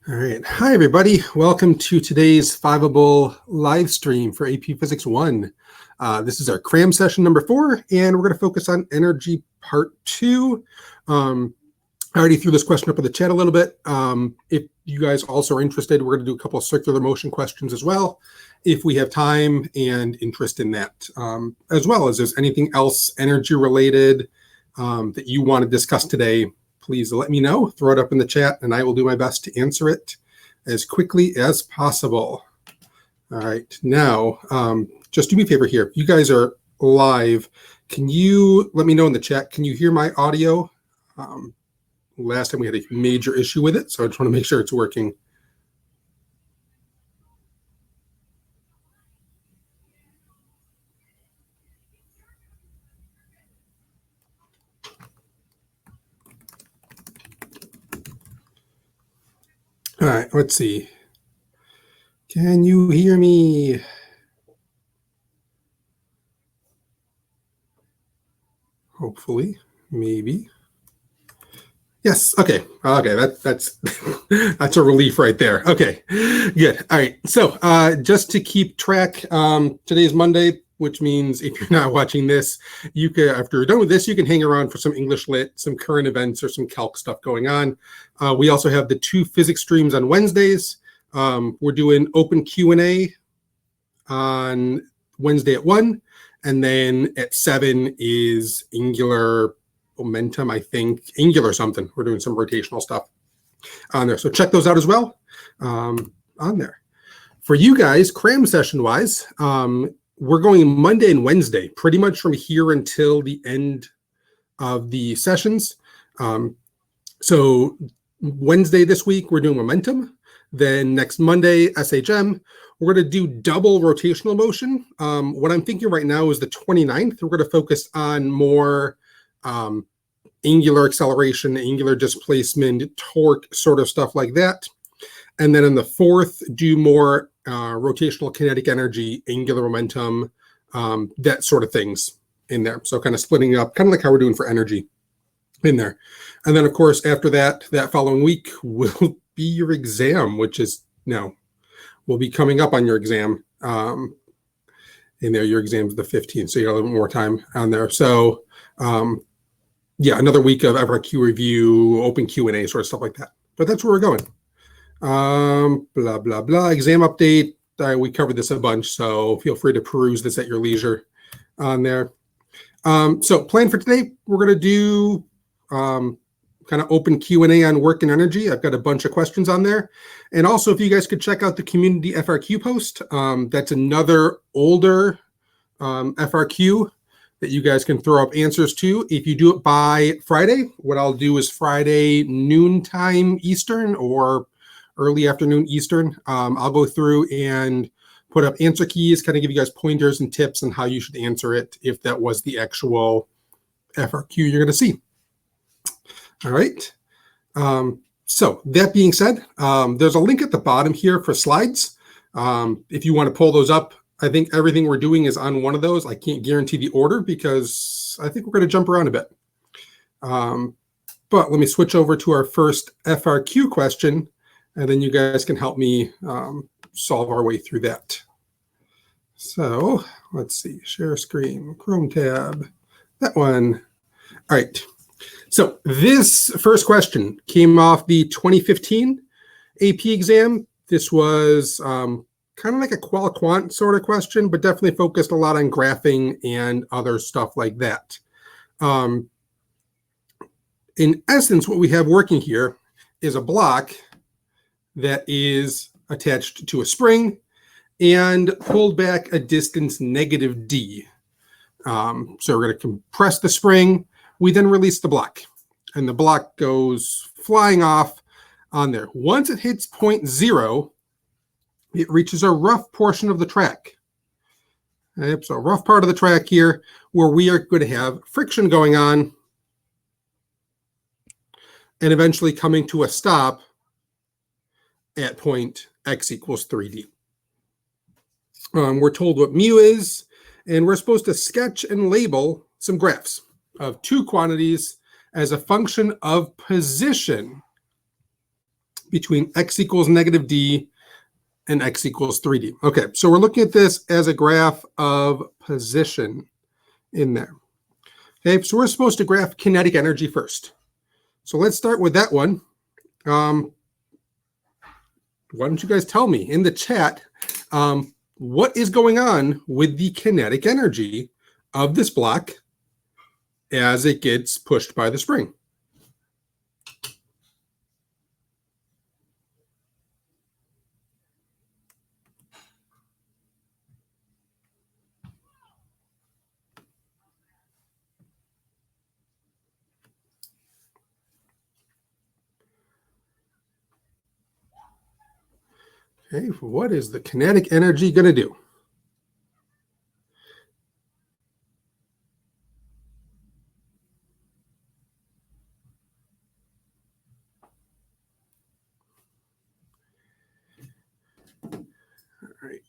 All right. Hi, everybody. Welcome to today's Fiveable live stream for AP Physics 1. This is our CRAM session number 4, and we're going to focus on energy part 2. I already threw this question up in the chat a little bit. If you guys also are interested, we're going to do a couple of circular motion questions as well, if we have time and interest in that, as well as there's anything else energy related that you want to discuss today. Please let me know, throw it up in the chat, and I will do my best to answer it as quickly as possible. All right, now, just do me a favor here. If you guys are live, can you let me know in the chat, can you hear my audio? Last time we had a major issue with it, so I just want to make sure it's working. All right, let's see. Can you hear me? Hopefully, maybe. Yes. Okay. That's that's a relief right there. Okay. Good. All right. So just to keep track, today is Monday, which means if you're not watching this, you can, after you're done with this, you can hang around for some English Lit, some current events, or some calc stuff going on. We also have the 2 physics streams on Wednesdays. We're doing open Q&A on Wednesday at 1, and then at 7 is Angular momentum, I think, Angular something. We're doing some rotational stuff on there. So check those out as well on there. For you guys, CRAM session-wise, we're going Monday and Wednesday, pretty much from here until the end of the sessions. So Wednesday this week, we're doing momentum. Then next Monday, SHM. We're going to do double rotational motion. What I'm thinking right now is the 29th. We're going to focus on more angular acceleration, angular displacement, torque, sort of stuff like that. And then on the 4th, do more rotational kinetic energy, angular momentum, that sort of things in there. So kind of splitting it up, kind of like how we're doing for energy in there. And then, of course, after that, that following week will be your exam, which is will be coming up on your exam. In there, your exam's the 15th, so you got a little bit more time on there. So, yeah, another week of FRQ review, open Q&A, sort of stuff like that. But that's where we're going. Blah, blah, blah. Exam update. We covered this a bunch, so feel free to peruse this at your leisure on there. So plan for today, we're going to do kind of open Q&A on work and energy. I've got a bunch of questions on there. And also, if you guys could check out the community FRQ post, that's another older FRQ that you guys can throw up answers to. If you do it by Friday, what I'll do is Friday noontime Eastern or early afternoon Eastern, I'll go through and put up answer keys, kind of give you guys pointers and tips on how you should answer it if that was the actual FRQ you're going to see. All right. So that being said, there's a link at the bottom here for slides. If you want to pull those up, I think everything we're doing is on one of those. I can't guarantee the order because I think we're going to jump around a bit. But let me switch over to our first FRQ question, and then you guys can help me solve our way through that. So let's see, share screen, Chrome tab, that one. All right. So this first question came off the 2015 AP exam. This was kind of like a qual-quant sort of question, but definitely focused a lot on graphing and other stuff like that. In essence, what we have working here is a block that is attached to a spring and pulled back a distance -d. So we're going to compress the spring. We then release the block, and the block goes flying off on there. Once it hits point 0, it reaches a rough portion of the track. So a rough part of the track here where we are going to have friction going on and eventually coming to a stop at point x equals 3d. We're told what mu is, and we're supposed to sketch and label some graphs of 2 quantities as a function of position between x equals negative d and x equals 3d. Okay, so we're looking at this as a graph of position in there. Okay, so we're supposed to graph kinetic energy first. So let's start with that one. Why don't you guys tell me in the chat what is going on with the kinetic energy of this block as it gets pushed by the spring? Okay, what is the kinetic energy going to do? All right.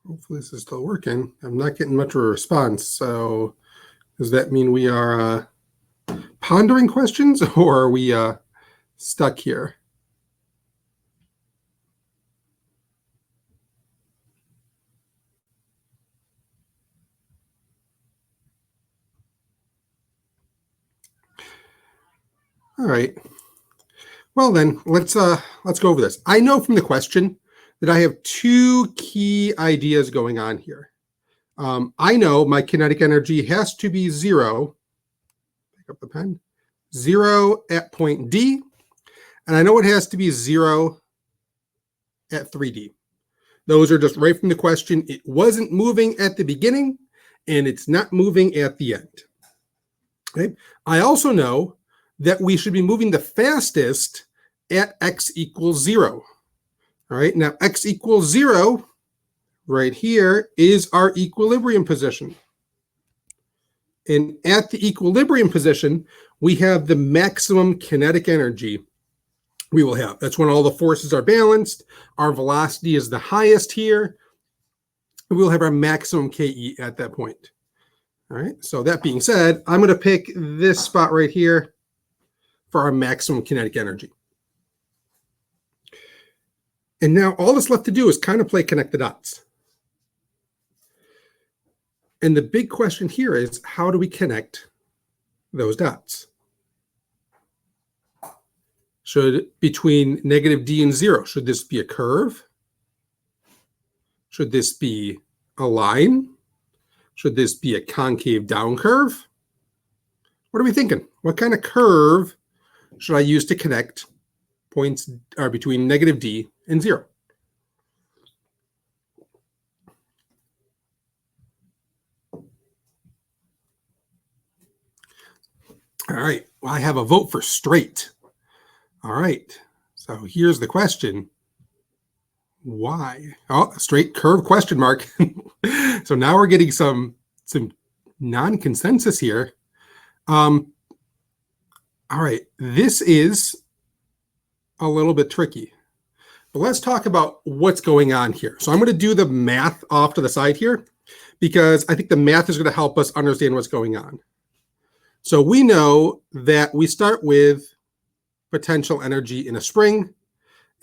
Hopefully this is still working. I'm not getting much of a response. So does that mean we are pondering questions, or are we stuck here? All right. Well then, let's go over this. I know from the question that I have two key ideas going on here. I know my kinetic energy has to be 0. Pick up the pen. 0 at point D, and I know it has to be 0 at 3D. Those are just right from the question. It wasn't moving at the beginning, and it's not moving at the end. Okay. I also know that we should be moving the fastest at x equals 0. All right, now x equals 0 right here is our equilibrium position. And at the equilibrium position, we have the maximum kinetic energy we will have. That's when all the forces are balanced. Our velocity is the highest here. We'll have our maximum KE at that point. All right, so that being said, I'm going to pick this spot right here for our maximum kinetic energy. And now all that's left to do is kind of play connect the dots. And the big question here is, how do we connect those dots? Should between negative d and 0, should this be a curve? Should this be a line? Should this be a concave down curve? What are we thinking? What kind of curve should I use to connect points between negative d and 0? All right, well, I have a vote for straight. All right, so here's the question. Why? Oh, straight curve question mark. So now we're getting some non-consensus here. All right, this is a little bit tricky. But let's talk about what's going on here. So I'm going to do the math off to the side here because I think the math is going to help us understand what's going on. So we know that we start with potential energy in a spring,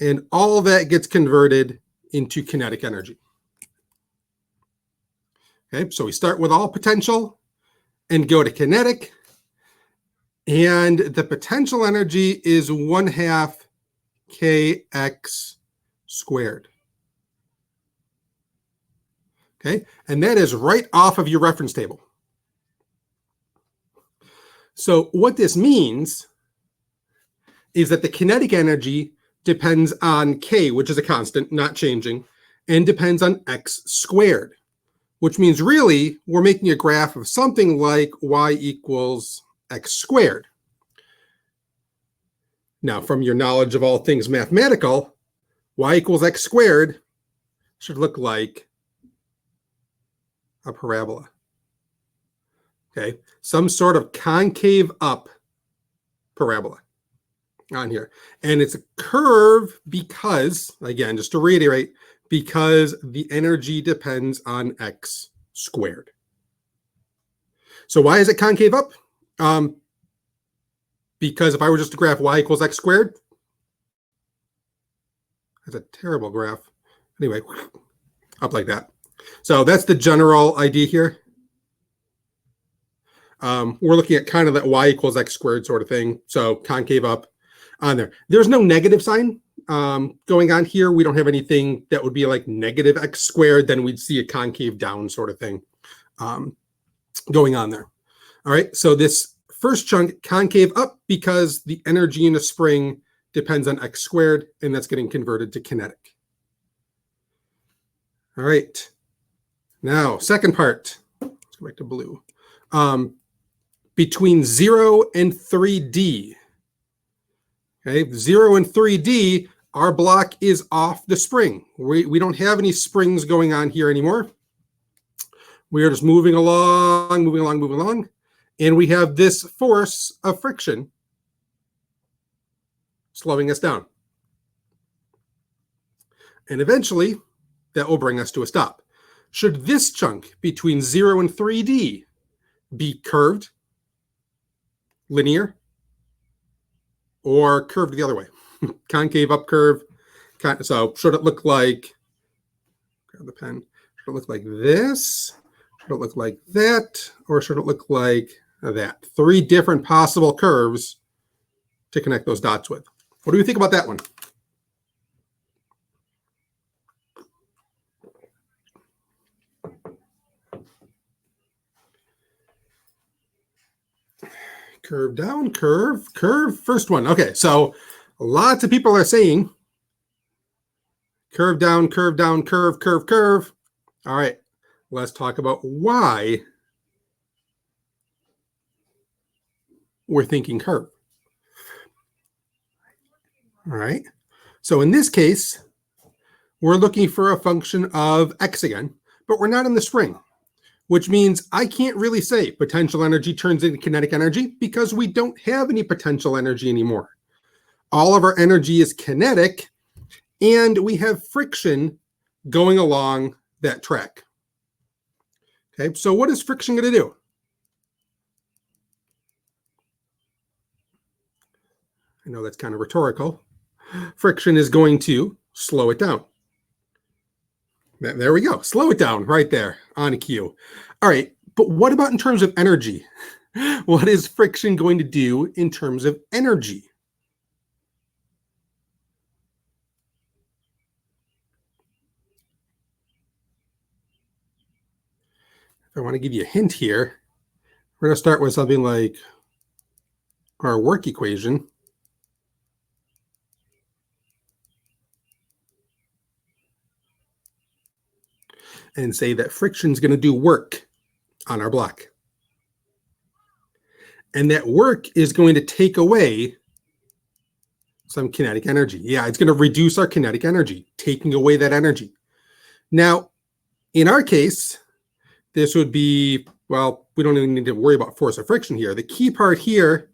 and all that gets converted into kinetic energy. Okay, so we start with all potential and go to kinetic, and the potential energy is 1/2 kx squared. Okay, and that is right off of your reference table. So what this means is that the kinetic energy depends on k, which is a constant, not changing, and depends on x squared, which means really we're making a graph of something like y equals x squared. Now, from your knowledge of all things mathematical, y equals x squared should look like a parabola. Okay, some sort of concave up parabola on here. And it's a curve because, again, just to reiterate, because the energy depends on x squared. So why is it concave up? because if I were just to graph y equals x squared, that's a terrible graph. Anyway, up like that. So that's the general idea here. We're looking at kind of that y equals x squared sort of thing. So concave up on there. There's no negative sign going on here. We don't have anything that would be like negative x squared. Then we'd see a concave down sort of thing going on there. All right. So this first chunk concave up because the energy in a spring depends on x squared, and that's getting converted to kinetic. All right. Now, second part. Let's go back to blue. Between 0 and 3D. Okay, 0 and 3D, our block is off the spring. We don't have any springs going on here anymore. We are just moving along, and we have this force of friction slowing us down. And eventually, that will bring us to a stop. Should this chunk between 0 and 3D be curved, linear, or curved the other way? Concave up curve. So should it look like, grab the pen, should it look like this? Should it look like that? Or should it look like that? 3 different possible curves to connect those dots with. What do you think about that one? Curve down, curve. First one. Okay, so lots of people are saying curve down, curve, curve. All right, let's talk about why we're thinking curve. All right, so in this case, we're looking for a function of x again, but we're not in the spring, which means I can't really say potential energy turns into kinetic energy because we don't have any potential energy anymore. All of our energy is kinetic, and we have friction going along that track. Okay, so what is friction going to do? I know that's kind of rhetorical. Friction is going to slow it down. There we go. Slow it down right there on cue. All right, but what about in terms of energy? What is friction going to do in terms of energy? If I want to give you a hint here, we're going to start with something like our work equation. And say that friction is going to do work on our block. And that work is going to take away some kinetic energy. Yeah, it's going to reduce our kinetic energy, taking away that energy. Now, in our case, this would be, well, we don't even need to worry about force of friction here. The key part here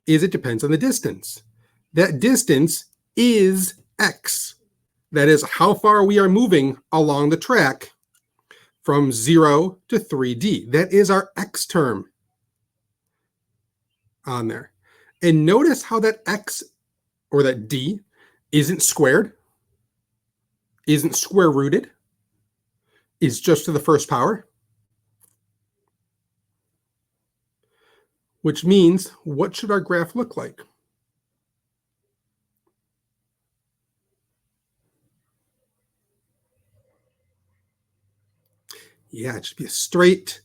is it depends on the distance. That distance is x. That is how far we are moving along the track from 0 to 3D. That is our x term on there. And notice how that x or that d isn't squared, isn't square rooted, is just to the first power. Which means, what should our graph look like? Yeah, it should be a straight,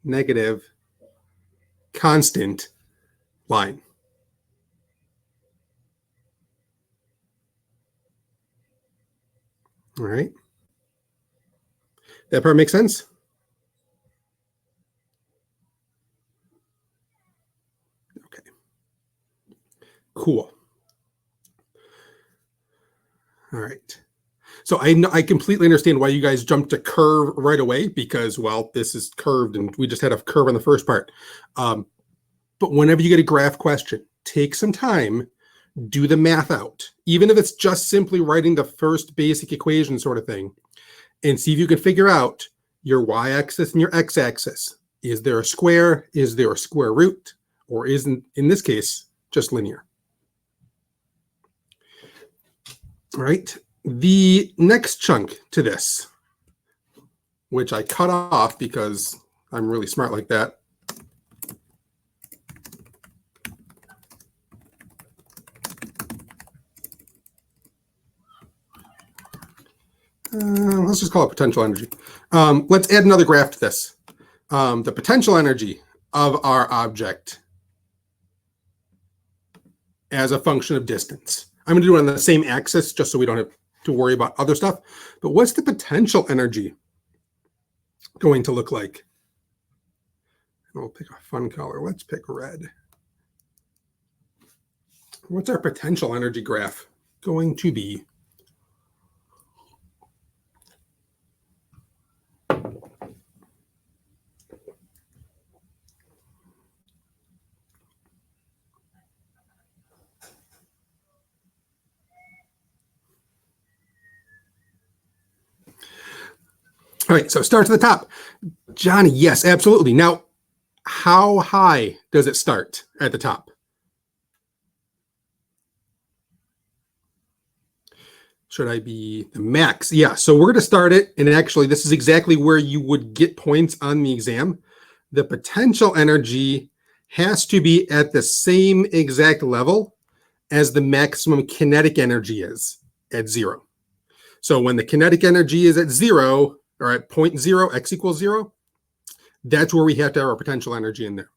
negative, constant line. All right. That part makes sense? Okay. Cool. All right. So I completely understand why you guys jumped to curve right away because, well, this is curved and we just had a curve on the first part. But whenever you get a graph question, take some time, do the math out, even if it's just simply writing the first basic equation sort of thing, and see if you can figure out your y-axis and your x-axis. Is there a square? Is there a square root? or isn't, in this case, just linear. All right, the next chunk to this, which I cut off because I'm really smart like that. Let's just call it potential energy. Let's add another graph to this. The potential energy of our object as a function of distance. I'm going to do it on the same axis just so we don't have to worry about other stuff. But what's the potential energy going to look like? We'll pick a fun color. Let's pick red. What's our potential energy graph going to be? All right, so start to the top. Johnny, yes, absolutely. Now, how high does it start at the top? Should I be the max? Yeah, so we're going to start it, and actually this is exactly where you would get points on the exam. The potential energy has to be at the same exact level as the maximum kinetic energy is at 0. So when the kinetic energy is at 0, or at 0.0, x equals 0, that's where we have to have our potential energy in there.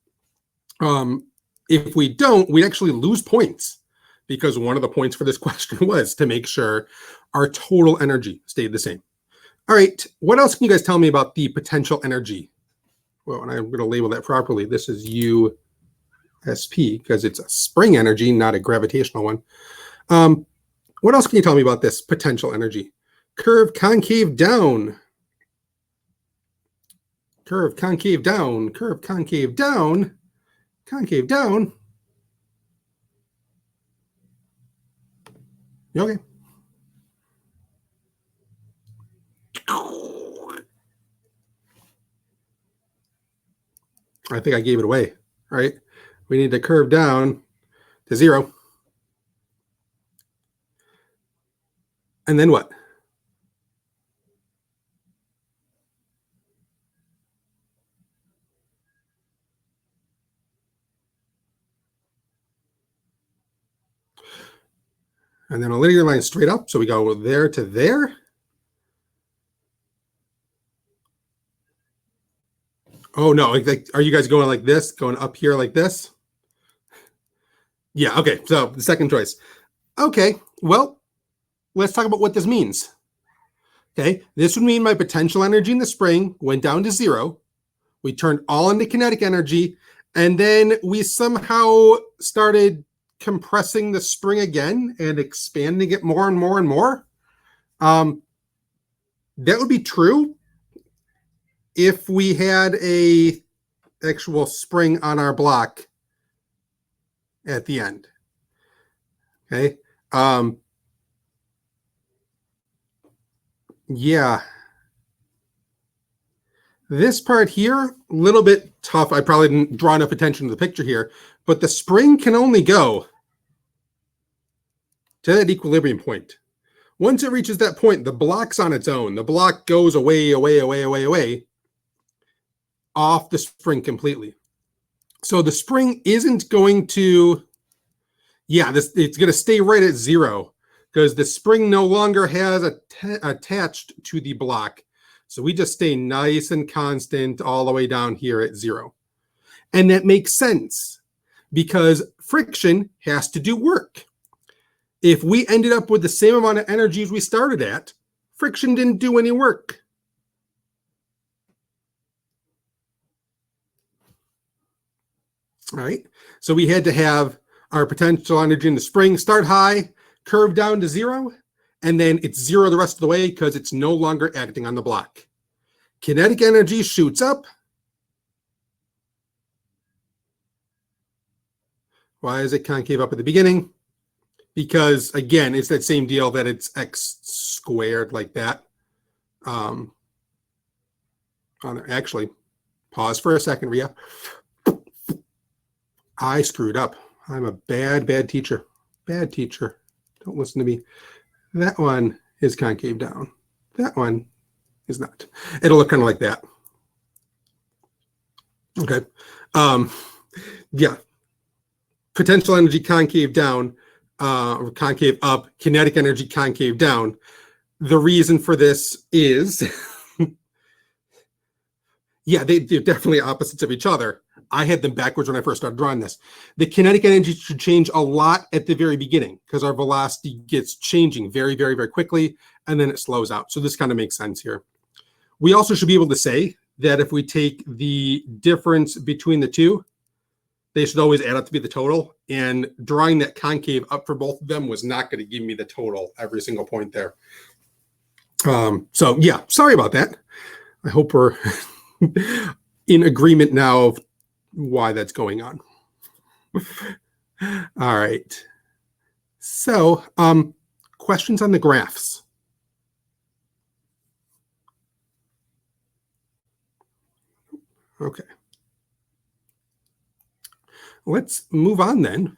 If we don't, we actually lose points, because one of the points for this question was to make sure our total energy stayed the same. All right, what else can you guys tell me about the potential energy? Well, and I'm going to label that properly. This is USP because it's a spring energy, not a gravitational one. What else can you tell me about this potential energy? Curve concave down. Curve concave down. Curve concave down. Concave down. Okay. I think I gave it away. All right. We need to curve down to 0. And then what? And then a linear line straight up. So we go there to there. Oh, no. Like, are you guys going like this? Going up here like this? Yeah. Okay. So the second choice. Okay. Well, let's talk about what this means. Okay. This would mean my potential energy in the spring went down to 0. We turned all into kinetic energy. And then we somehow started compressing the spring again and expanding it more and more and more. That would be true if we had a actual spring on our block at the end. Okay. Yeah. This part here, a little bit tough. I probably didn't draw enough attention to the picture here, but the spring can only go to that equilibrium point. Once it reaches that point, the block's on its own. The block goes away off the spring completely. So the spring isn't going to, it's going to stay right at 0 because the spring no longer has attached to the block. So we just stay nice and constant all the way down here at 0. And that makes sense because friction has to do work. If we ended up with the same amount of energy as we started at, friction didn't do any work. All right. So we had to have our potential energy in the spring start high, curve down to 0, and then it's 0 the rest of the way because it's no longer acting on the block. Kinetic energy shoots up. Why is it concave up at the beginning? Because, again, it's that same deal that it's x squared like that. Actually, pause for a second, Ria. I screwed up. I'm a bad teacher. Bad teacher. Don't listen to me. That one is concave down. That one is not. It'll look kind of like that. Okay. Yeah. Potential energy concave down, or concave up, kinetic energy concave down. The reason for this is, yeah, they're definitely opposites of each other. I had them backwards when I first started drawing this. The kinetic energy should change a lot at the very beginning because our velocity gets changing very quickly, and then it slows out. So this kind of makes sense here. We also should be able to say that if we take the difference between the two, they should always add up to be the total. And drawing that concave up for both of them was not going to give me the total every single point there. So yeah, sorry about that. I hope we're in agreement now of why that's going on. All right. So questions on the graphs. Okay. Let's move on then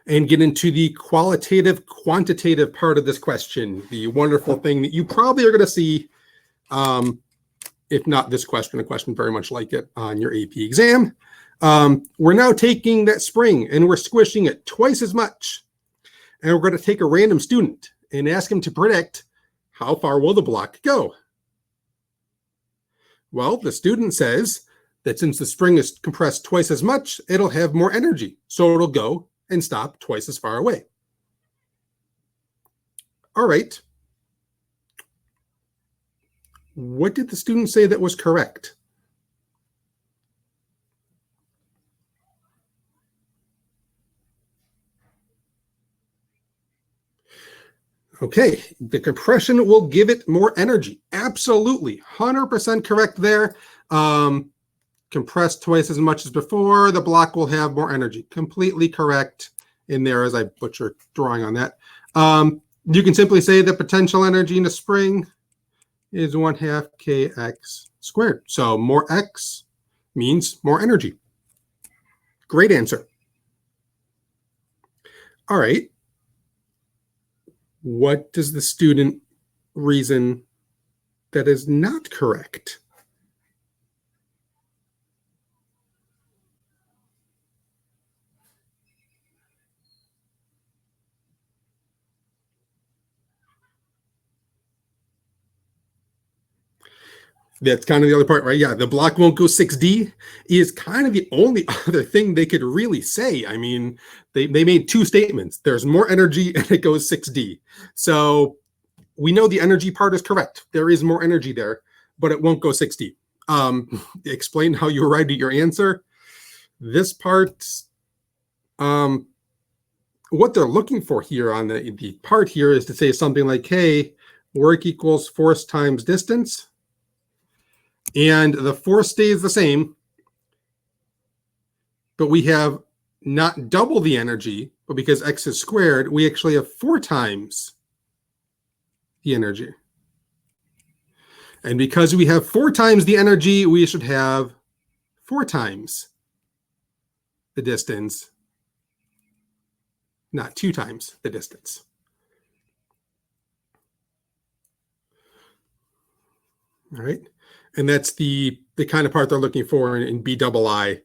and get into the qualitative, quantitative part of this question, the wonderful thing that you probably are going to see, if not this question, a question very much like it on your AP exam. We're now taking that spring and we're squishing it twice as much. And we're going to take a random student and ask him to predict how far will the block go. Well, the student says that since the spring is compressed twice as much, it'll have more energy. So it'll go and stop twice as far away. All right. What did the student say that was correct? Okay, the compression will give it more energy. Absolutely, 100% correct there. Compressed twice as much as before, the block will have more energy. Completely correct in there as I butcher drawing on that. You can simply say the potential energy in a spring is 1/2 kx squared. So more x means more energy. Great answer. All right. What does the student reason that is not correct? That's kind of the other part, right? Yeah, the block won't go 6D is kind of the only other thing they could really say. I mean, they made two statements. There's more energy and it goes 6D. So we know the energy part is correct. There is more energy there, but it won't go 6D. Explain how you arrived at your answer. This part, what they're looking for here on the part here is to say something like, hey, work equals force times distance. And the force stays the same, but we have not double the energy, but because x is squared, we actually have 4 times the energy. And because we have 4 times the energy, we should have 4 times the distance, not 2 times the distance. All right. And that's the kind of part they're looking for in BII.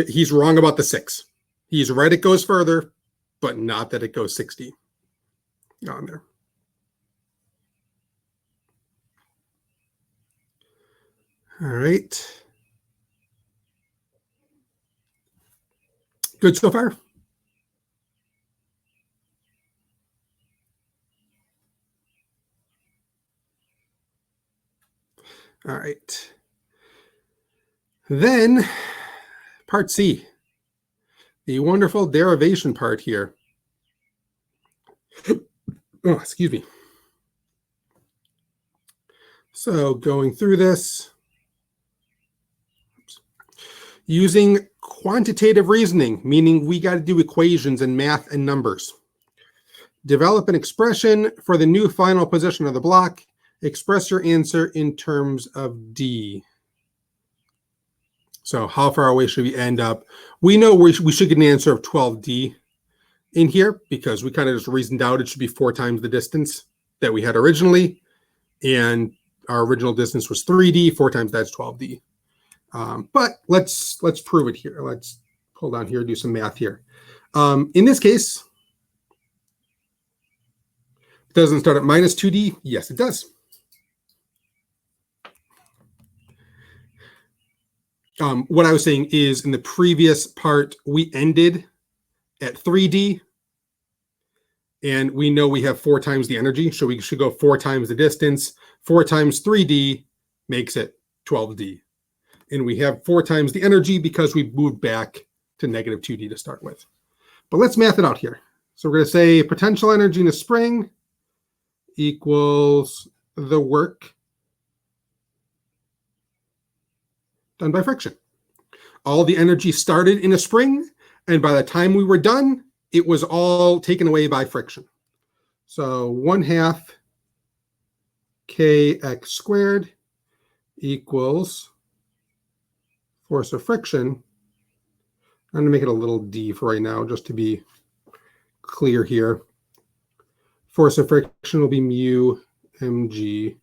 He's wrong about the 6. He's right, it goes further, but not that it goes 60 on there. All right. Good so far? All right. Then part C, the wonderful derivation part here. Oh, excuse me. So going through this, using quantitative reasoning, meaning we got to do equations and math and numbers. Develop an expression for the new final position of the block. Express your answer in terms of D. So how far away should we end up? We know we should get an answer of 12D in here because we kind of just reasoned out it should be 4 times the distance that we had originally. And our original distance was 3D, 4 times that's 12D. But let's prove it here. Let's pull down here, do some math here. In this case, does it start at minus 2D? Yes, it does. What I was saying is in the previous part, we ended at 3D. And we know we have 4 times the energy. So we should go 4 times the distance. 4 times 3D makes it 12D. And we have 4 times the energy because we moved back to negative 2D to start with. But let's math it out here. So we're going to say potential energy in a spring equals the work done by friction. All the energy started in a spring, and by the time we were done, it was all taken away by friction. So 1/2 kx squared equals force of friction. I'm going to make it a little d for right now, just to be clear here. Force of friction will be mu mg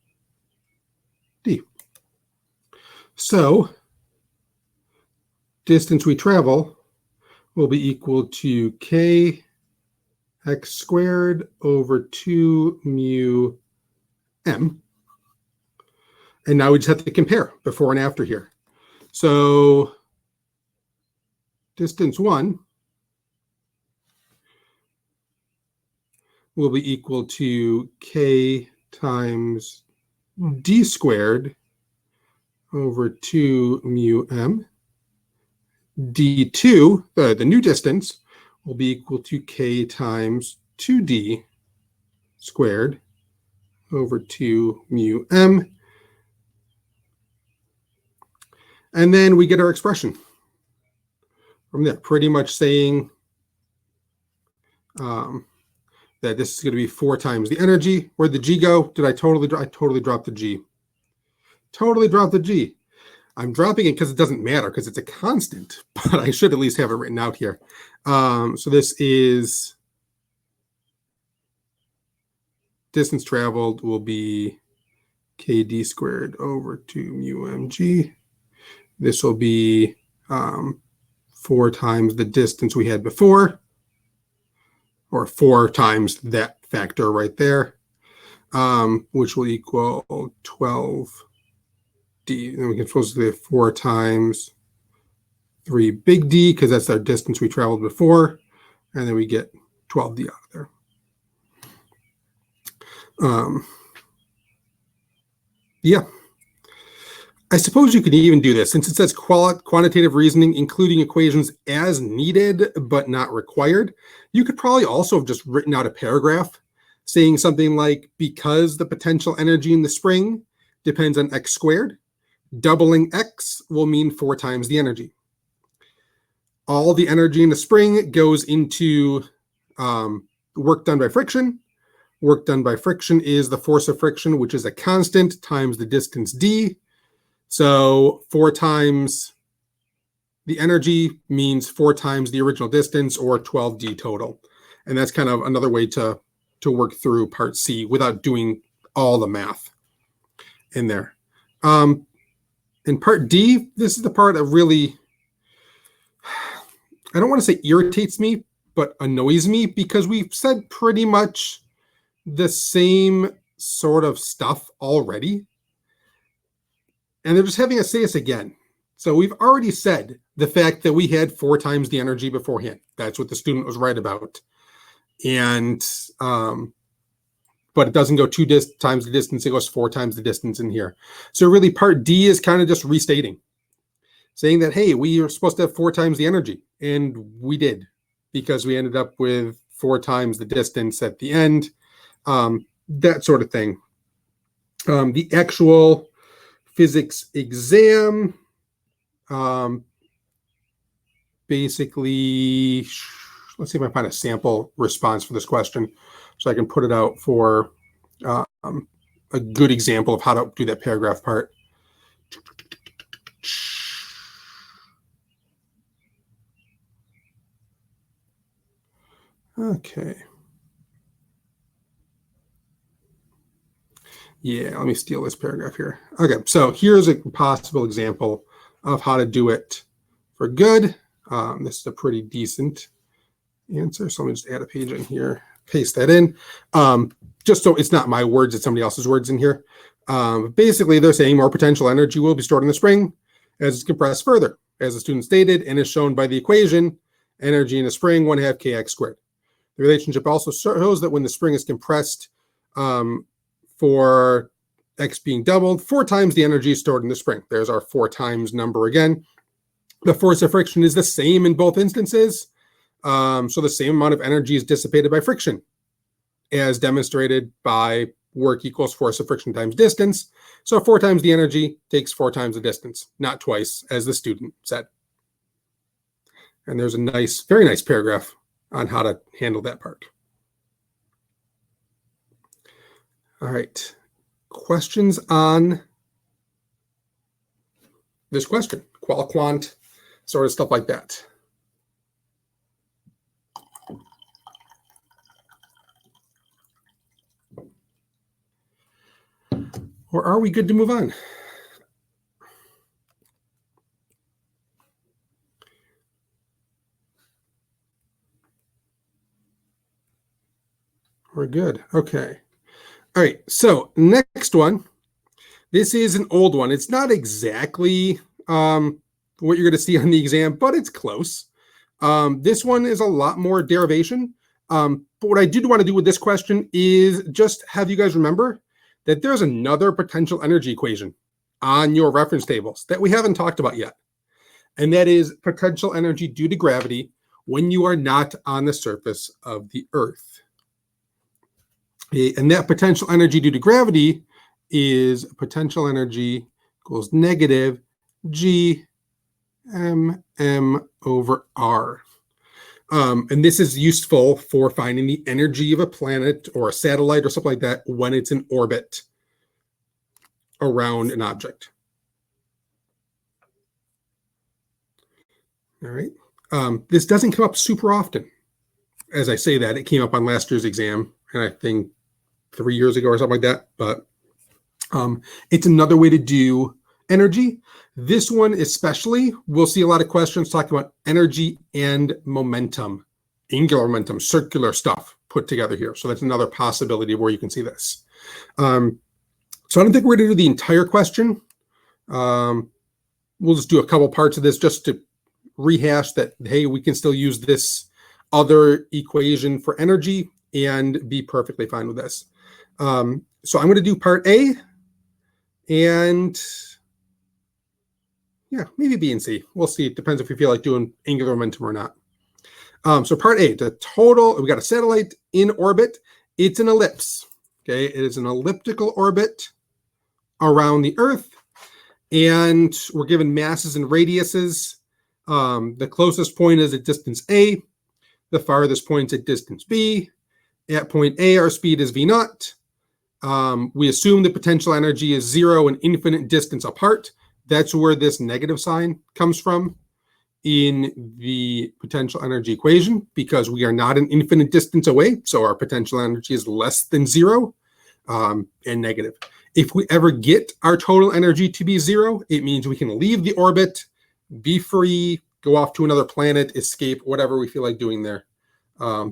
d. So distance we travel will be equal to kx squared over 2 mu m. And now we just have to compare before and after here. So distance 1 will be equal to k times d squared over 2 mu m. D2, the new distance, will be equal to k times 2d squared over 2 mu m. And then we get our expression from there, pretty much saying that this is going to be 4 times the energy. Where'd the g go? I totally dropped the g. Totally dropped the g. I'm dropping it because it doesn't matter because it's a constant, but I should at least have it written out here. So this is distance traveled will be kd squared over 2 mu mg. This will be 4 times the distance we had before, or 4 times that factor right there, which will equal 12d. And we can supposed to do 4 times 3 big D, because that's our distance we traveled before, and then we get 12d out of there. Yeah. I suppose you could even do this, since it says quantitative reasoning, including equations as needed but not required. You could probably also have just written out a paragraph saying something like, because the potential energy in the spring depends on x squared, doubling x will mean 4 times the energy. All the energy in the spring goes into work done by friction. Work done by friction is the force of friction, which is a constant, times the distance d. So 4 times the energy means 4 times the original distance, or 12d total. And that's kind of another way to work through part C without doing all the math in there. In part D, this is the part that really, I don't want to say irritates me, but annoys me, because we've said pretty much the same sort of stuff already. And they're just having us say this again. So we've already said the fact that we had 4 times the energy beforehand. That's what the student was right about. And, but it doesn't go 2 times the distance, it goes 4 times the distance in here. So really part D is kind of just restating, saying that, hey, we are supposed to have 4 times the energy. And we did, because we ended up with 4 times the distance at the end, that sort of thing. The actual physics exam, basically, let's see if I find a sample response for this question so I can put it out for a good example of how to do that paragraph part. Okay. Yeah, let me steal this paragraph here. Okay, so here's a possible example of how to do it for good. This is a pretty decent answer. So let me just add a page in here, paste that in. Just so it's not my words, it's somebody else's words in here. Basically, they're saying more potential energy will be stored in the spring as it's compressed further. As the student stated, and is shown by the equation, energy in a spring, 1/2 kx squared. The relationship also shows that when the spring is compressed for x being doubled, 4 times the energy is stored in the spring. There's our 4 times number again. The force of friction is the same in both instances. So the same amount of energy is dissipated by friction, as demonstrated by work equals force of friction times distance. So 4 times the energy takes 4 times the distance, not twice, as the student said. And there's a nice, very nice paragraph on how to handle that part. All right. Questions on this question? Qual quant, sort of stuff like that. Or are we good to move on? We're good. Okay. All right. So next one. This is an old one. It's not exactly what you're going to see on the exam, but it's close. This one is a lot more derivation. But what I did want to do with this question is just have you guys remember that there's another potential energy equation on your reference tables that we haven't talked about yet. And that is potential energy due to gravity when you are not on the surface of the Earth. And that potential energy due to gravity is potential energy equals negative G m over R. And this is useful for finding the energy of a planet or a satellite or something like that when it's in orbit around an object. All right. This doesn't come up super often. As I say that, it came up on last year's exam, and I think 3 years ago or something like that. But it's another way to do energy. This one especially, we'll see a lot of questions talking about energy and momentum, angular momentum, circular stuff put together here. So that's another possibility where you can see this. So I don't think we're going to do the entire question. We'll just do a couple parts of this just to rehash that, hey, we can still use this other equation for energy and be perfectly fine with this. So I'm going to do part A and yeah, maybe B and C. We'll see. It depends if we feel like doing angular momentum or not. So part A, the total, we got a satellite in orbit. It's an ellipse. Okay, it is an elliptical orbit around the Earth. And we're given masses and radiuses. The closest point is at distance A. The farthest point is at distance B. At point A, our speed is V naught. We assume the potential energy is 0 and infinite distance apart. That's where this negative sign comes from in the potential energy equation, because we are not an infinite distance away. So our potential energy is less than 0 and negative. If we ever get our total energy to be 0, it means we can leave the orbit, be free, go off to another planet, escape, whatever we feel like doing there.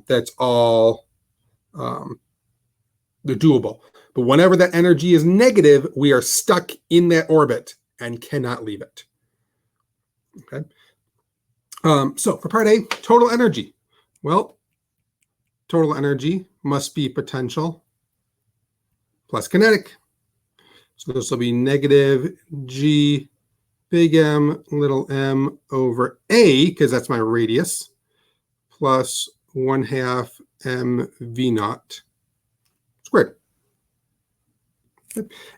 That's all doable. But whenever that energy is negative, we are stuck in that orbit and cannot leave it. Okay. So for part A, total energy. Well, total energy must be potential plus kinetic. So this will be negative G big M little m over A, because that's my radius, plus 1/2 m V naught squared.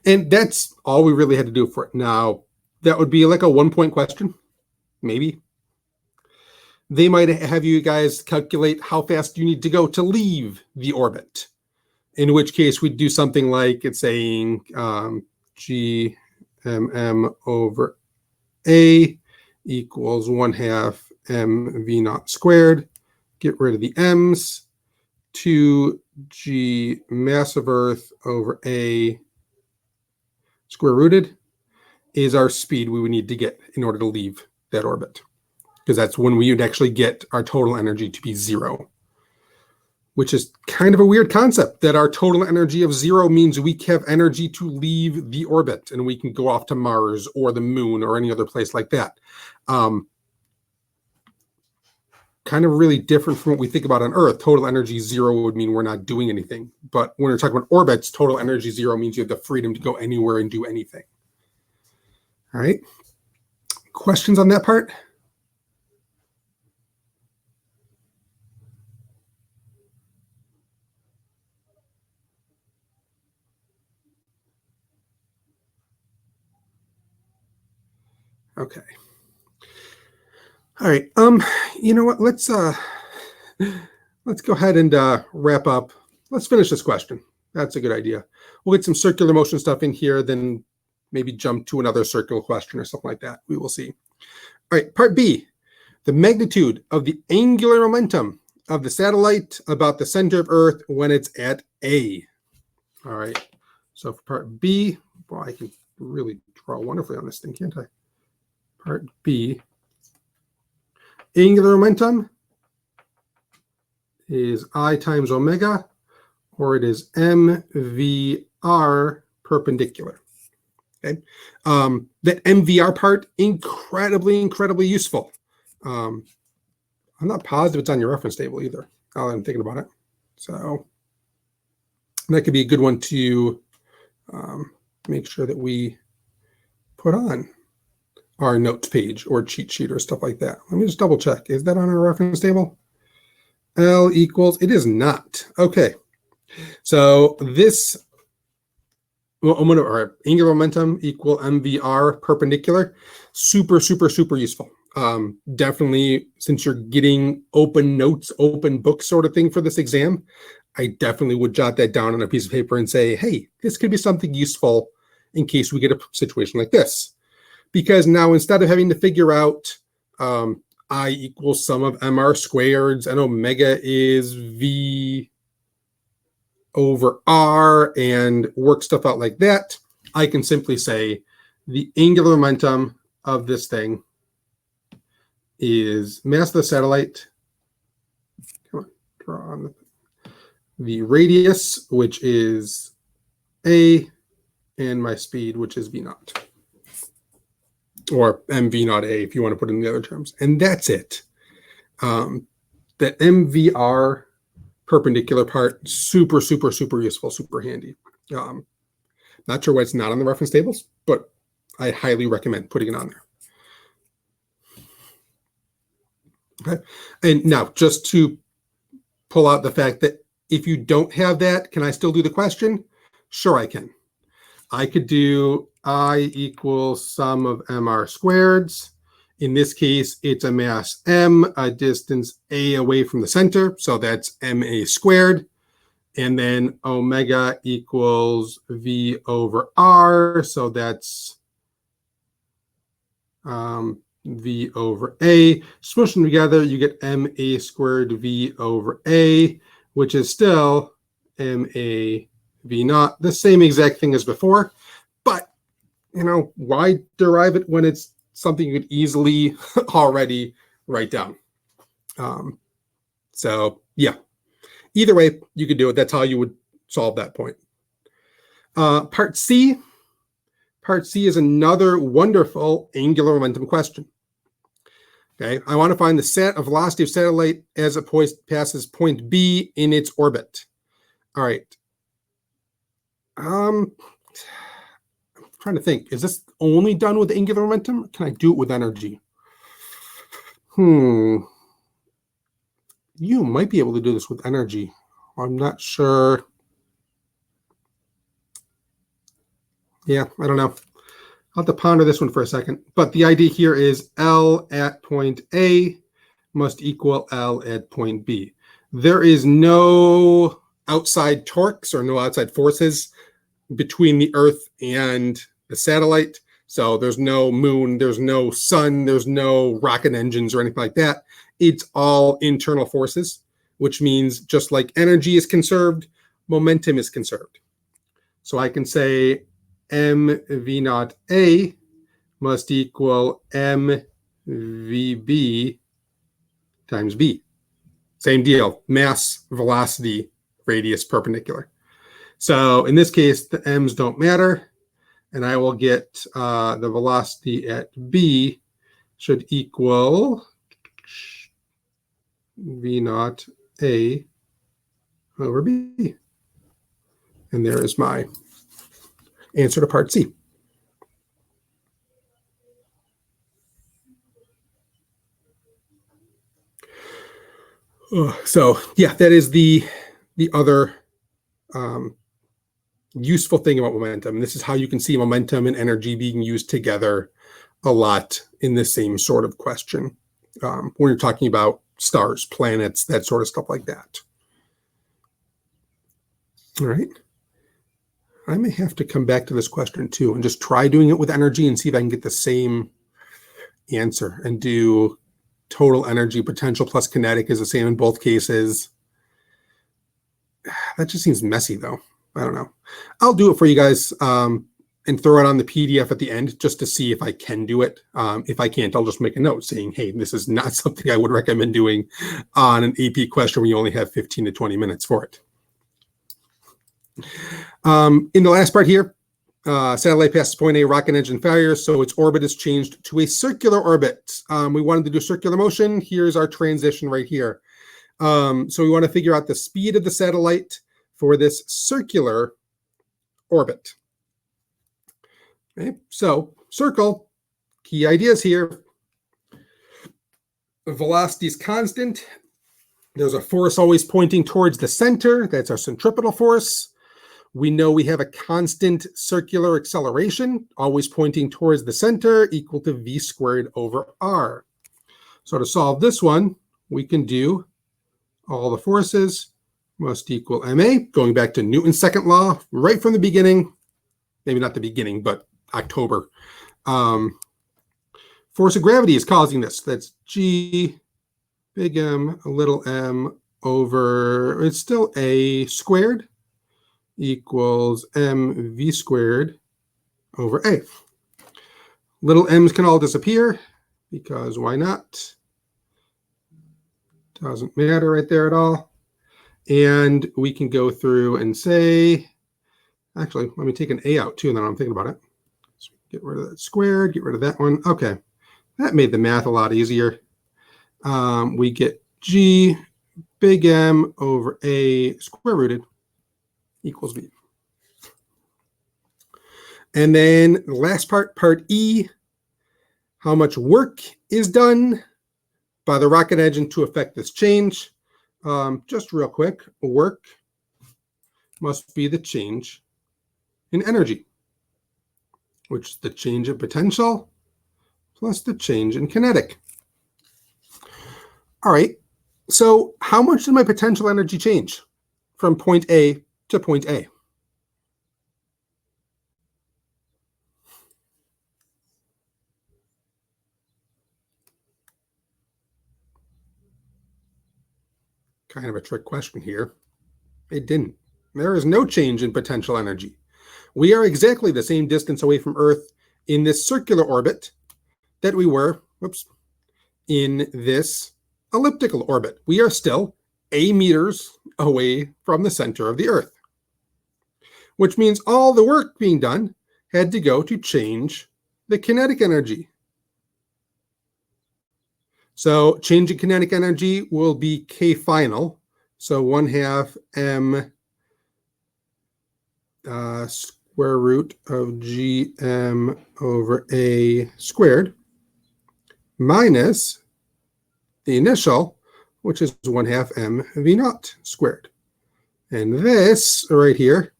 And that's all we really had to do for it. Now, that would be like a 1-point question, maybe. They might have you guys calculate how fast you need to go to leave the orbit, in which case we'd do something like it's saying G m over A equals 1/2 m V naught squared. Get rid of the m's. 2g mass of Earth over a square rooted is our speed we would need to get in order to leave that orbit, because that's when we would actually get our total energy to be 0, which is kind of a weird concept, that our total energy of 0 means we have energy to leave the orbit and we can go off to Mars or the moon or any other place like that. Kind of really different from what we think about on Earth. Total energy 0 would mean we're not doing anything. But when we're talking about orbits, total energy 0 means you have the freedom to go anywhere and do anything. All right. Questions on that part? Okay. All right. You know what? Let's go ahead and wrap up. Let's finish this question. That's a good idea. We'll get some circular motion stuff in here, then maybe jump to another circular question or something like that. We will see. All right, part B, the magnitude of the angular momentum of the satellite about the center of Earth when it's at A. All right, so for part B, well, I can really draw wonderfully on this thing, can't I? Part B, angular momentum is I times omega, or it is MVR perpendicular. Okay, that MVR part, incredibly useful. I'm not positive it's on your reference table either, now that I'm thinking about it. So that could be a good one to make sure that we put on our notes page or cheat sheet or stuff like that. Let me just double check. Is that on our reference table? L equals, it is not. Okay. So this, or angular momentum equal MVR perpendicular, super useful. Definitely, since you're getting open notes, open book sort of thing for this exam, I definitely would jot that down on a piece of paper and say, hey, this could be something useful in case we get a situation like this. Because now instead of having to figure out I equals sum of MR squareds and omega is V over R and work stuff out like that, I can simply say the angular momentum of this thing is mass of the satellite. Come on, draw on the radius, which is A, and my speed, which is V naught. Or MV naught A, if you want to put it in the other terms. And that's it. That MVR perpendicular part, super useful, super handy. Not sure why it's not on the reference tables, but I highly recommend putting it on there. Okay. And now, just to pull out the fact that if you don't have that, can I still do the question? Sure, I can. I could do I equals sum of MR squareds. In this case, it's a mass M, a distance A away from the center. So that's MA squared. And then omega equals V over R. So that's V over A. Smush them together, you get MA squared V over A, which is still MA V naught, the same exact thing as before. But, you know, why derive it when it's something you could easily already write down? So, yeah. Either way, you could do it. That's how you would solve that point. Part C. Part C is another wonderful angular momentum question. Okay, I want to find the velocity of satellite as it passes point B in its orbit. All right. I'm trying to think. Is this only done with angular momentum? Or can I do it with energy? You might be able to do this with energy. I'm not sure. Yeah, I don't know. I'll have to ponder this one for a second. But the idea here is L at point A must equal L at point B. There is no outside torques or no outside forces between the Earth and the satellite. So there's no moon, there's no sun, there's no rocket engines or anything like that. It's all internal forces. which means just like energy is conserved, momentum is conserved. So I can say mv naught A must equal mvb times b. Same deal, mass, velocity, radius, perpendicular. So in this case, the m's don't matter, and I will get the velocity at b should equal v naught A over b. And there is my answer to part C. So yeah, that is the other useful thing about momentum. This is how you can see momentum and energy being used together a lot in the same sort of question when you're talking about stars, planets, that sort of stuff like that. All right. I may have to come back to this question too and just try doing it with energy and see if I can get the same answer and do total energy potential plus kinetic is the same in both cases. That just seems messy though. I don't know. I'll do it for you guys and throw it on the PDF at the end just to see if I can do it. If I can't, I'll just make a note saying, hey, this is not something I would recommend doing on an AP question where you only have 15 to 20 minutes for it. In the last part here, satellite passes point A, rocket engine failure, so its orbit is changed to a circular orbit. We wanted to do circular motion. Here's our transition right here. So we want to figure out the speed of the satellite for this circular orbit. Okay, so circle, key ideas here. The velocity is constant. There's a force always pointing towards the center. That's our centripetal force. We know we have a constant circular acceleration, always pointing towards the center, equal to v squared over r. So to solve this one, we can do all the forces must equal ma, going back to Newton's second law, right from the beginning, maybe not the beginning, but October. Force of gravity is causing this. That's g big M, little m over, it's still a squared, equals mv squared over a. Little m's can all disappear because why not? Doesn't matter right there at all. And we can go through and say, actually, let me take an a out too, and then I'm thinking about it. So get rid of that squared, get rid of that one. Okay, that made the math a lot easier. We get g big M over a square rooted equals v. And then the last part, part E, how much work is done by the rocket engine to affect this change. Just real quick, work must be the change in energy, which is the change in potential plus the change in kinetic. All right, so how much did my potential energy change from point A to point A? Kind of a trick question here. It didn't. There is no change in potential energy. We are exactly the same distance away from Earth in this circular orbit that we were, in this elliptical orbit. We are still a meters away from the center of the Earth, which means all the work being done had to go to change the kinetic energy. So change in kinetic energy will be K final. So 1/2 m square root of gm over a squared minus the initial, which is 1/2 m v naught squared. And this right here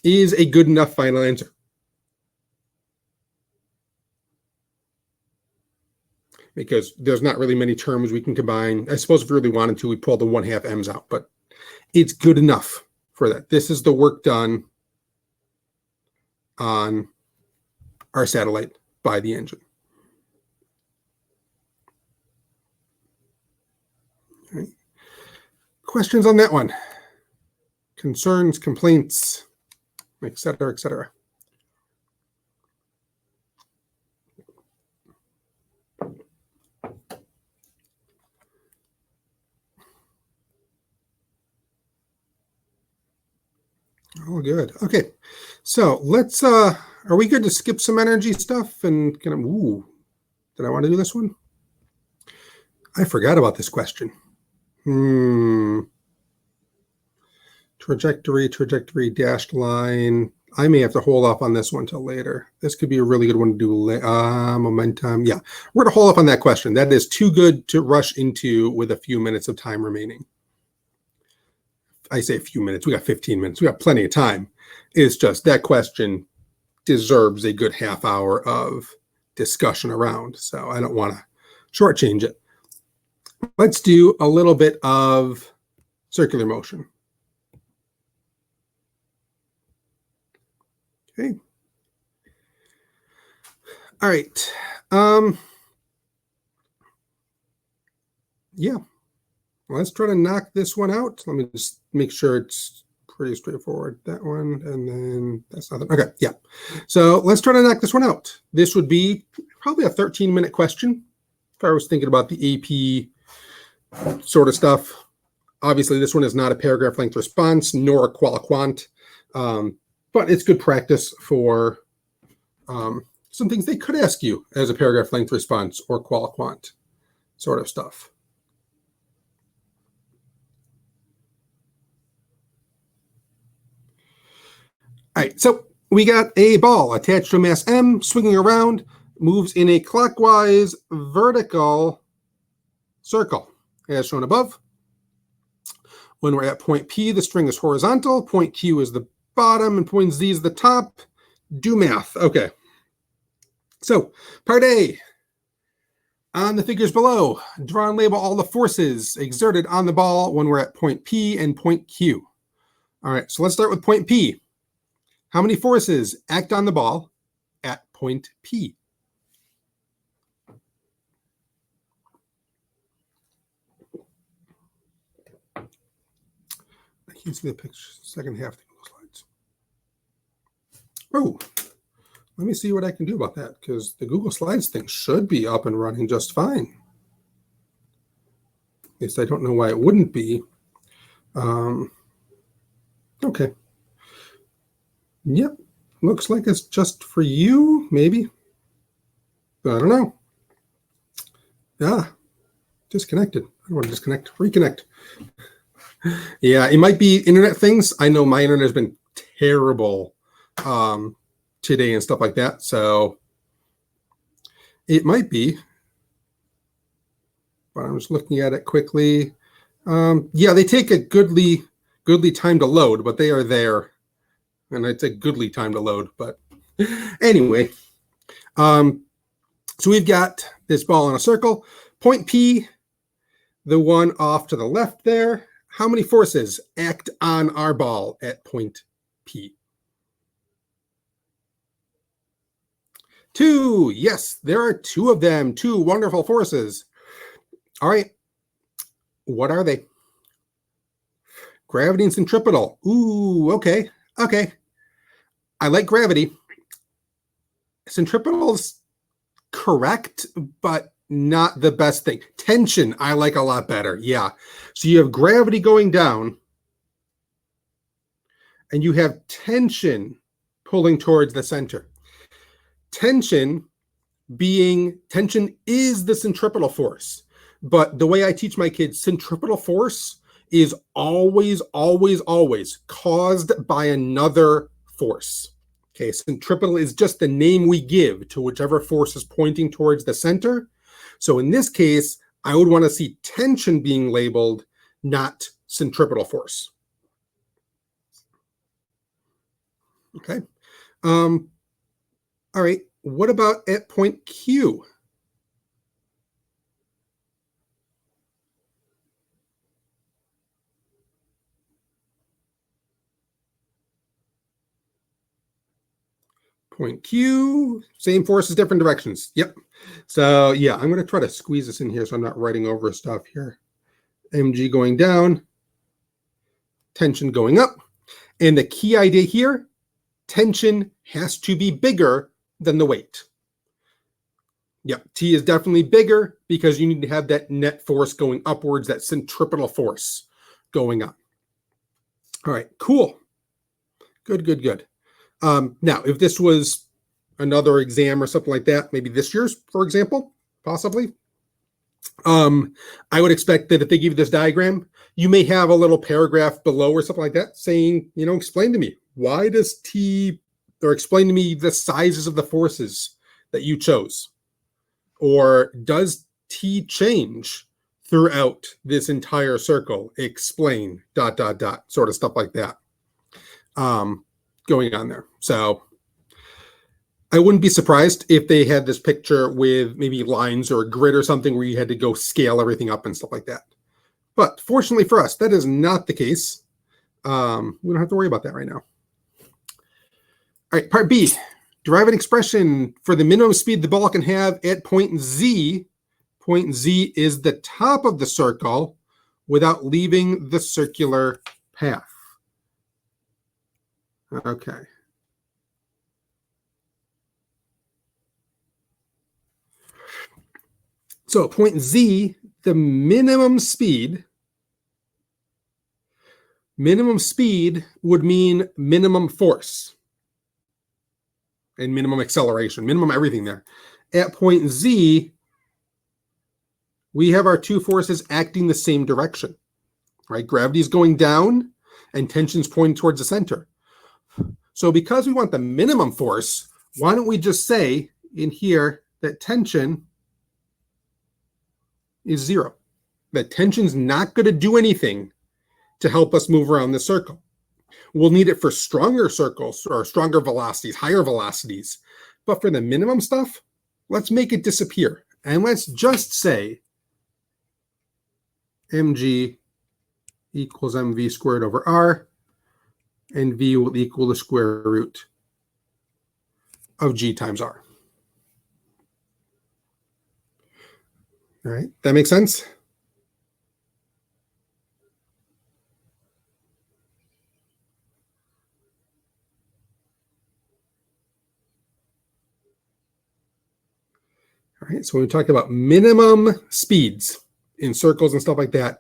is a good enough final answer. Because there's not really many terms we can combine. I suppose if we really wanted to, we pull the 1/2 m's out, but it's good enough for that. This is the work done on our satellite by the engine. All right. Questions on that one? Concerns, complaints, et cetera, et cetera. All good. Okay, so let's, are we good to skip some energy stuff and kind of, ooh, did I want to do this one? I forgot about this question. Trajectory, dashed line. I may have to hold off on this one till later. This could be a really good one to do. Momentum. Yeah, we're going to hold off on that question. That is too good to rush into with a few minutes of time remaining. I say a few minutes. We got 15 minutes. We got plenty of time. It's just that question deserves a good half hour of discussion around. So I don't want to shortchange it. Let's do a little bit of circular motion. Okay. All right. Yeah. Let's try to knock this one out. Let me just make sure it's pretty straightforward. That one, and then that's nothing. Okay, yeah. So let's try to knock this one out. This would be probably a 13-minute question if I was thinking about the AP sort of stuff. Obviously, this one is not a paragraph length response, nor a qual-quant, but it's good practice for some things they could ask you as a paragraph length response or qual-quant sort of stuff. All right, so we got a ball attached to a mass M, swinging around, moves in a clockwise vertical circle, as shown above. When we're at point P, the string is horizontal, point Q is the bottom, and point Z is the top. Do math. Okay. So, part A. On the figures below, draw and label all the forces exerted on the ball when we're at point P and point Q. All right, so let's start with point P. How many forces act on the ball at point P? I can't see the picture. Second half of the Google Slides. Oh, let me see what I can do about that, because the Google Slides thing should be up and running just fine. At least I don't know why it wouldn't be. Okay. Yep. Looks like it's just for you, maybe. I don't know. Disconnected. I don't want to disconnect. Reconnect. Yeah, it might be internet things. I know my internet has been terrible today and stuff like that. So it might be. But I'm just looking at it quickly. Yeah, they take a goodly time to load, but they are there. And it's a goodly time to load. But anyway, so we've got this ball in a circle. Point P, the one off to the left there. How many forces act on our ball at point P? 2. Yes, there are 2 of them. 2 wonderful forces. All right. What are they? Gravity and centripetal. Ooh, okay. Okay. I like gravity. Centripetal's correct, but not the best thing. Tension, I like a lot better. Yeah. So you have gravity going down, and you have tension pulling towards the center. Tension is the centripetal force. But the way I teach my kids, centripetal force is always, always, always caused by another force. Okay, centripetal is just the name we give to whichever force is pointing towards the center. So in this case, I would want to see tension being labeled, not centripetal force. Okay. All right. What about at point Q? Point Q, same forces, different directions. Yep. So yeah, I'm going to try to squeeze this in here so I'm not writing over stuff here. MG going down, tension going up. And the key idea here, tension has to be bigger than the weight. Yep, T is definitely bigger because you need to have that net force going upwards, that centripetal force going up. All right, cool. Good, good, good. Now, if this was another exam or something like that, maybe this year's, for example, possibly, I would expect that if they give you this diagram, you may have a little paragraph below or something like that saying, explain to me, why does T, or explain to me the sizes of the forces that you chose. Or does T change throughout this entire circle? Explain, ... sort of stuff like that going on there. So I wouldn't be surprised if they had this picture with maybe lines or a grid or something where you had to go scale everything up and stuff like that. But fortunately for us, that is not the case. We don't have to worry about that right now. All right, part B. Derive an expression for the minimum speed the ball can have at point Z. Point Z is the top of the circle without leaving the circular path. Okay. So point Z, the minimum speed would mean minimum force and minimum acceleration, minimum everything there. At point Z, we have our two forces acting the same direction, right? Gravity is going down and tension's pointing towards the center. So because we want the minimum force, why don't we just say in here that tension is 0? That tension's not going to do anything to help us move around the circle. We'll need it for stronger circles or stronger velocities, higher velocities. But for the minimum stuff, let's make it disappear. And let's just say mg equals mv squared over r, and v will equal the square root of g times r. All right, that makes sense? All right, so when we talk about minimum speeds in circles and stuff like that,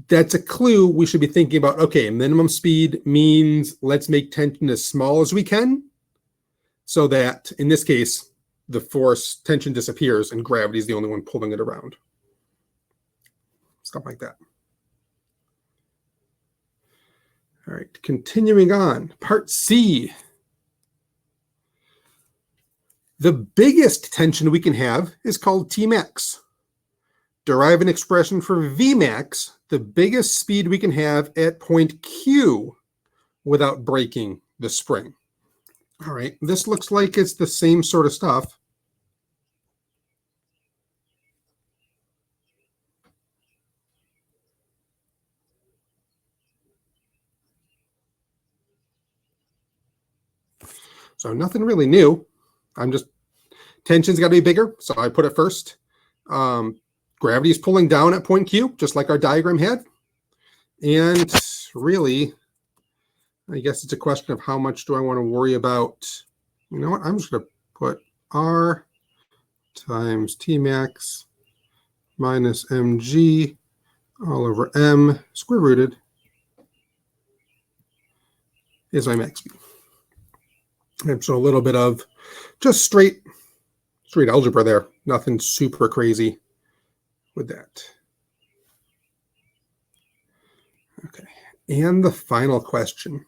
that's a clue we should be thinking about. Okay, minimum speed means let's make tension as small as we can so that, in this case, the force tension disappears and gravity is the only one pulling it around. Stuff like that. All right, continuing on. Part C. The biggest tension we can have is called Tmax. Derive an expression for Vmax, the biggest speed we can have at point Q without breaking the spring. All right, this looks like it's the same sort of stuff. So nothing really new. Tension's got to be bigger, so I put it first. Gravity is pulling down at point Q, just like our diagram had. And really, I guess it's a question of how much do I want to worry about. You know what? I'm just going to put R times Tmax minus mg all over m square rooted is my max speed. And so a little bit of just straight algebra there. Nothing super crazy with that. Okay, and the final question.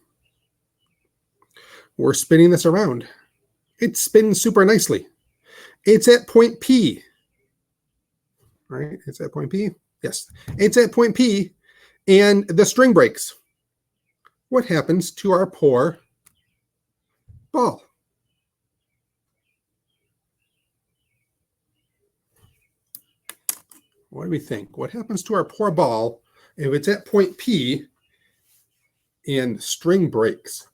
We're spinning this around. It spins super nicely. It's at point P. Right? It's at point P. Yes, it's at point P, and the string breaks. What happens to our poor ball? What do we think? What happens to our poor ball if it's at point P and the string breaks?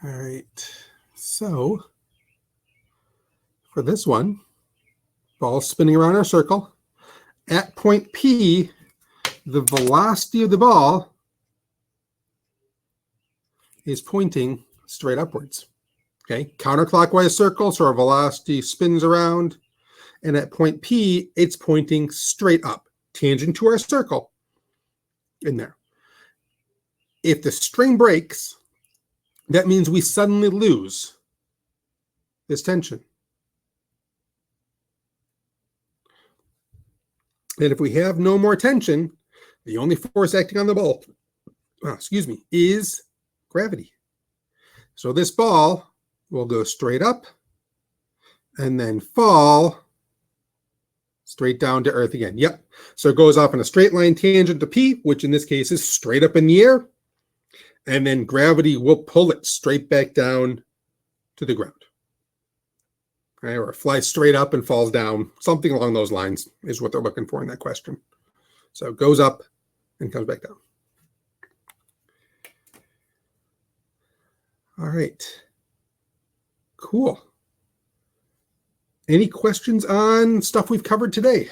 All right. So for this one, ball spinning around our circle. At point P, the velocity of the ball is pointing straight upwards. Okay, counterclockwise circle, so our velocity spins around. And at point P, it's pointing straight up, tangent to our circle in there. If the string breaks, that means we suddenly lose this tension. And if we have no more tension, the only force acting on the ball, is gravity. So this ball will go straight up and then fall straight down to Earth again. Yep. So it goes off in a straight line tangent to P, which in this case is straight up in the air. And then gravity will pull it straight back down to the ground. Okay, or it flies straight up and falls down. Something along those lines is what they're looking for in that question. So it goes up and comes back down. All right. Cool. Any questions on stuff we've covered today?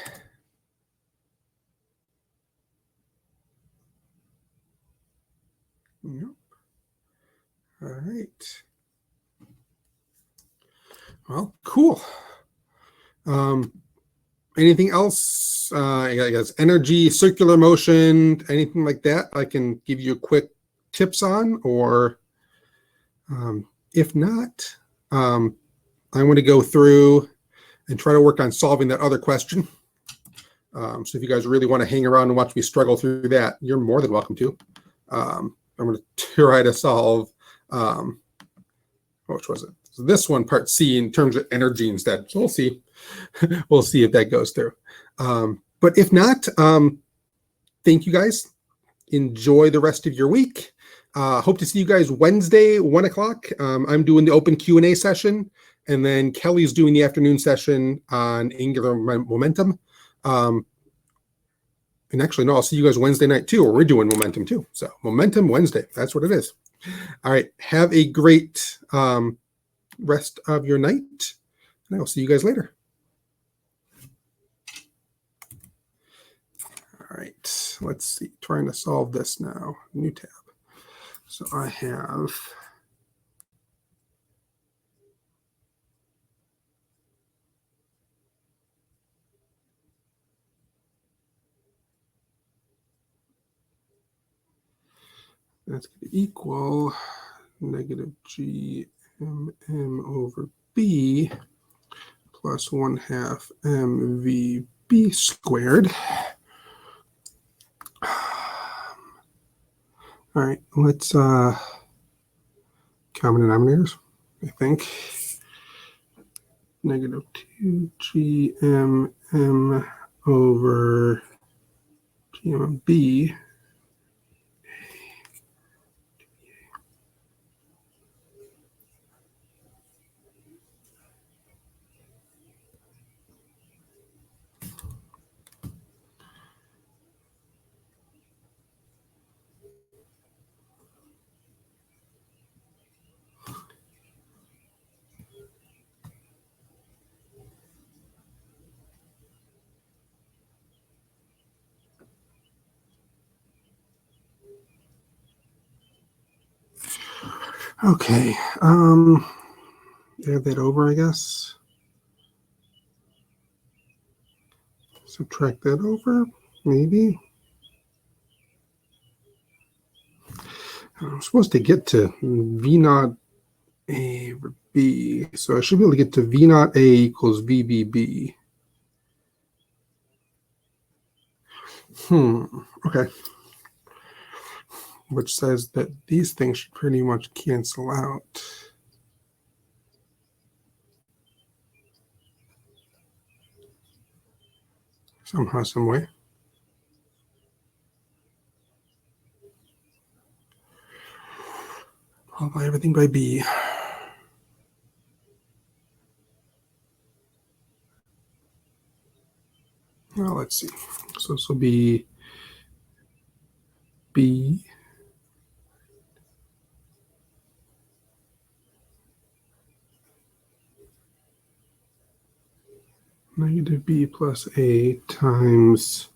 Nope. All right. Well, cool. Anything else? I guess energy, circular motion, anything like that I can give you quick tips on, or if not, I want to go through and try to work on solving that other question. So if you guys really want to hang around and watch me struggle through that, you're more than welcome to. I'm going to try to solve, which was it? So this one, part C, in terms of energy instead. So we'll see. We'll see if that goes through. But if not, thank you guys. Enjoy the rest of your week. Hope to see you guys Wednesday, 1 o'clock. I'm doing the open Q&A session, and then Kelly's doing the afternoon session on angular momentum. And actually, no, I'll see you guys Wednesday night too, or we're doing momentum too. So momentum Wednesday, that's what it is. All right, have a great rest of your night, and I'll see you guys later. All right, let's see, trying to solve this now, new tab. So I have that's going to equal negative GMM over B plus 1/2 MVB squared. All right, let's common denominators, I think. Negative 2 GMM over GMB. Okay, add that over, I guess. Subtract that over, maybe. I'm supposed to get to V naught A over B, so I should be able to get to V naught A equals VBB. Okay. Which says that these things should pretty much cancel out. Somehow, some way. I'll buy everything by B. Well, let's see. So this will be B negative b plus a times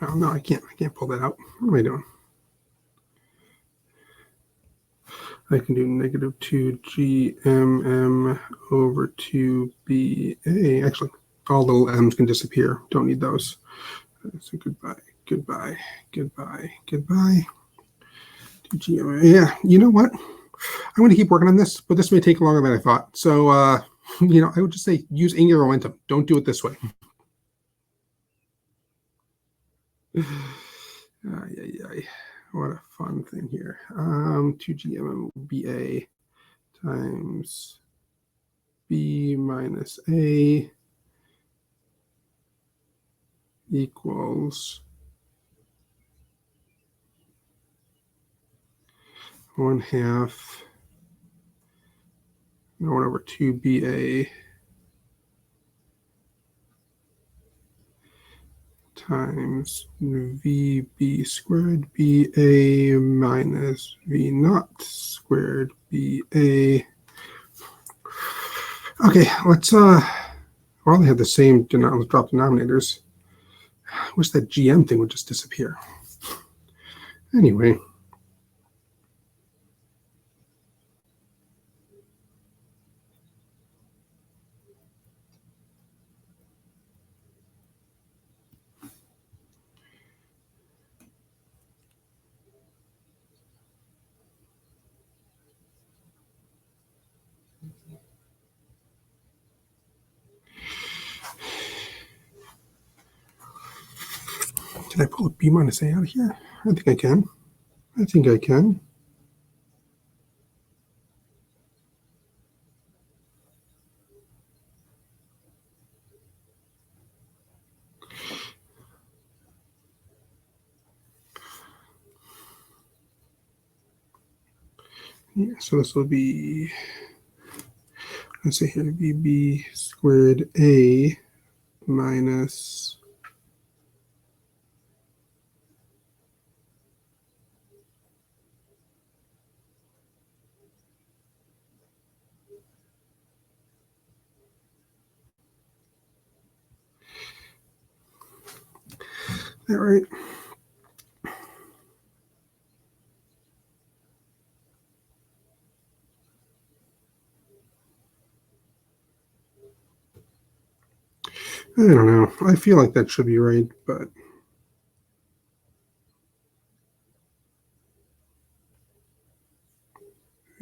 oh no, I can't pull that out. What am I doing? I can do negative 2gmm over 2ba. Actually, all little m's can disappear. Don't need those. So goodbye, goodbye, goodbye, goodbye. 2gmm. Yeah, you know what? I'm going to keep working on this, but this may take longer than I thought. So, I would just say use angular momentum. Don't do it this way. What a fun thing here. 2gmmba times b minus a equals 1/2 1 over 2ba times vb squared ba minus v naught squared ba. Okay, let's we only have the same let's drop denominators. I wish that GM thing would just disappear. Anyway. Can I pull a b minus a out of here? I think I can. I think I can. Yeah, so this will be, let's say here, vb squared a minus that right? I don't know. I feel like that should be right, but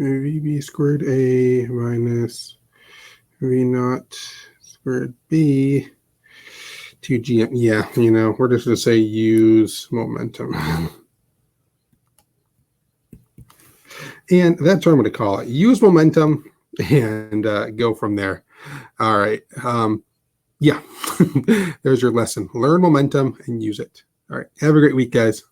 vb squared a minus v naught squared b 2gm. Yeah, we're just going to say use momentum. And that's what I'm going to call it. Use momentum and go from there. All right. Yeah, there's your lesson. Learn momentum and use it. All right. Have a great week, guys.